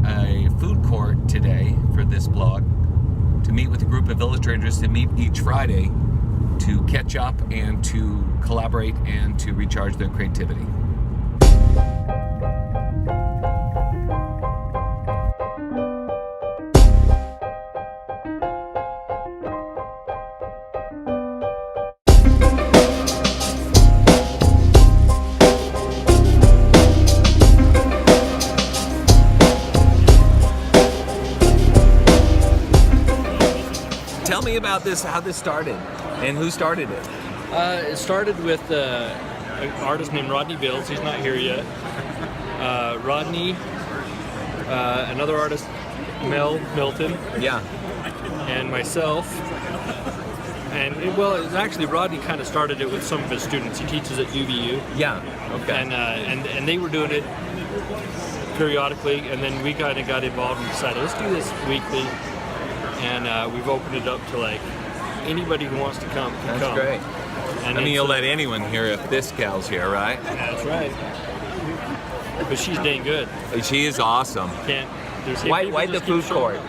a food court today for this blog to meet with a group of illustrators to meet each Friday to catch up and to collaborate and to recharge their creativity. Tell me about this, how this started, and who started it? It started with an artist named Rodney Bills. He's not here yet. Rodney, another artist, Mel Milton. Yeah. And myself. And it's actually Rodney kind of started it with some of his students. He teaches at UVU. Yeah. Okay. And they were doing it periodically, and then we kind of got involved and decided, let's do this weekly. And we've opened it up to like anybody who wants to come can come. That's great. And I mean, you'll let anyone here if this gal's here, right? That's right. But she's dang good. She is awesome. Why the food court?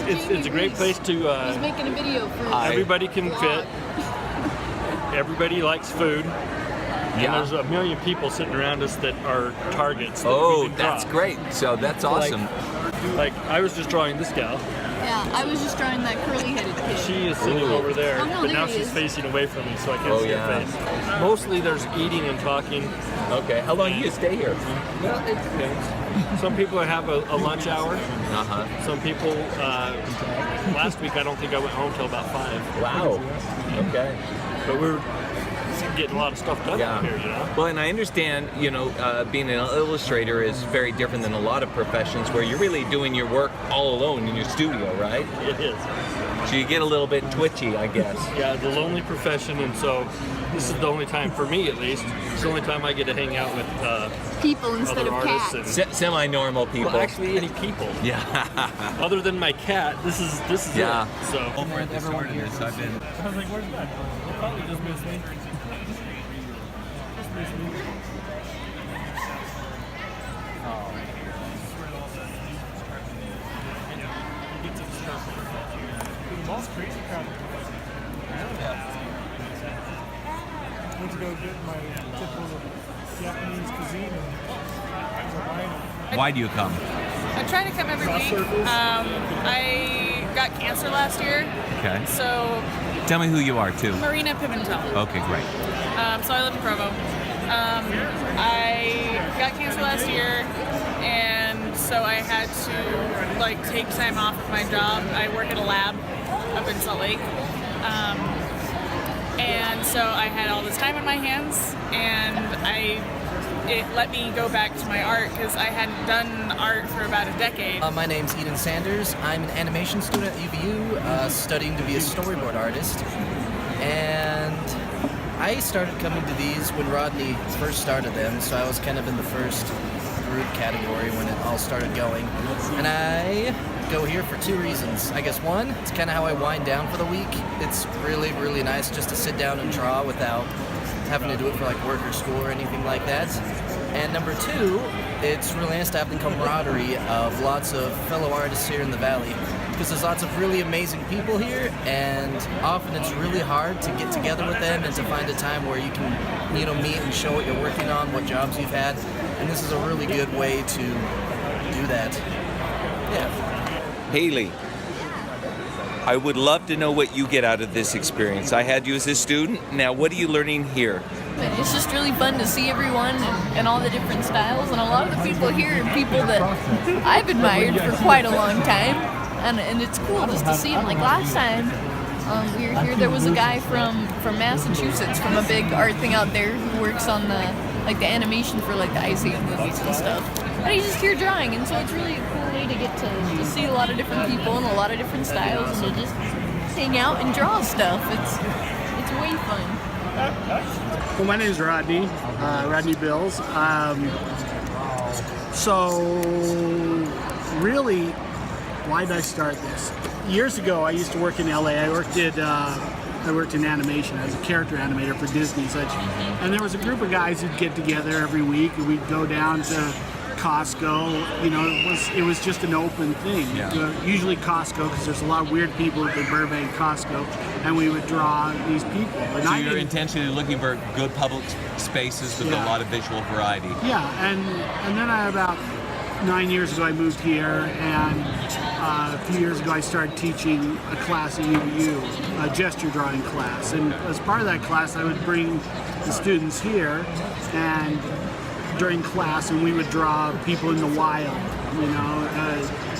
It's a great place to. He's making a video for everybody can fit. Everybody likes food. And there's a million people sitting around us that are targets. That's great. So that's awesome. Like I was just drawing this gal. Yeah, I was just drawing that curly-headed kid. She is sitting over there, Oh, no, but now there he she's is. facing away from me, so I can't see her face. Mostly there's eating and talking. Okay. How long do you stay here? Well, it depends. Some people have a lunch hour. Uh-huh. Some people, last week I don't think I went home till about 5. Wow. Okay. But we're getting a lot of stuff done out here, you know? Well, and I understand, being an illustrator is very different than a lot of professions where you're really doing your work all alone in your studio, right? It is. So you get a little bit twitchy, I guess. Yeah, the lonely profession, and so this is the only time, for me at least, it's the only time I get to hang out with people instead of cats. Semi-normal people. Well, actually, any people. Yeah. Other than my cat, this is it. So. Over the start of this, I've been. I was like, where's that? They probably just missed me. That's crazy crowd. I went to go get my typical Japanese cuisine and Why do you come? I try to come every week. I got cancer last year. Okay. So. Tell me who you are, too. Marina Pimentel. Okay, great. So I live in Provo. I got cancer last year, and so I had to take time off of my job. I work at a lab up in Salt Lake. And so I had all this time on my hands, and it let me go back to my art because I hadn't done art for about a decade. My name's Eden Sanders. I'm an animation student at UVU, studying to be a storyboard artist. And I started coming to these when Rodney first started them, so I was kind of in the first group category when it all started going. And I go here for 2 reasons. I guess one, it's kind of how I wind down for the week. It's really, really nice just to sit down and draw without having to do it for work or school or anything like that. And number 2, it's really nice to have the camaraderie of lots of fellow artists here in the Valley, because there's lots of really amazing people here, and often it's really hard to get together with them and to find a time where you can, meet and show what you're working on, what jobs you've had, and this is a really good way to do that. Yeah. Haley, I would love to know what you get out of this experience. I had you as a student. Now, what are you learning here? It's just really fun to see everyone and all the different styles, and a lot of the people here are people that I've admired for quite a long time, and it's cool just to see them. Like last time we were here, there was a guy from Massachusetts from a big art thing out there who works on the animation for the Ice Age movies and stuff. And he's just here drawing, and so it's really a cool way to get to see a lot of different people and a lot of different styles, and to just hang out and draw stuff. It's way fun. Well, my name is Rodney Bills. So really, why did I start this? Years ago, I used to work in LA. I worked in animation as a character animator for Disney and such. And there was a group of guys who'd get together every week, and we'd go down to Costco. You know, it was just an open thing. Usually Costco, because there's a lot of weird people at the Burbank Costco, and we would draw these people. And So you're intentionally looking for good public spaces with a lot of visual variety. Yeah, and then about 9 years ago I moved here, and a few years ago I started teaching a class at UVU, a gesture drawing class. And as part of that class I would bring the students here and during class, and we would draw people in the wild, you know,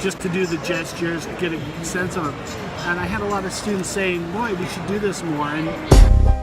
just to do the gestures, get a sense of it. And I had a lot of students saying, boy, we should do this more. And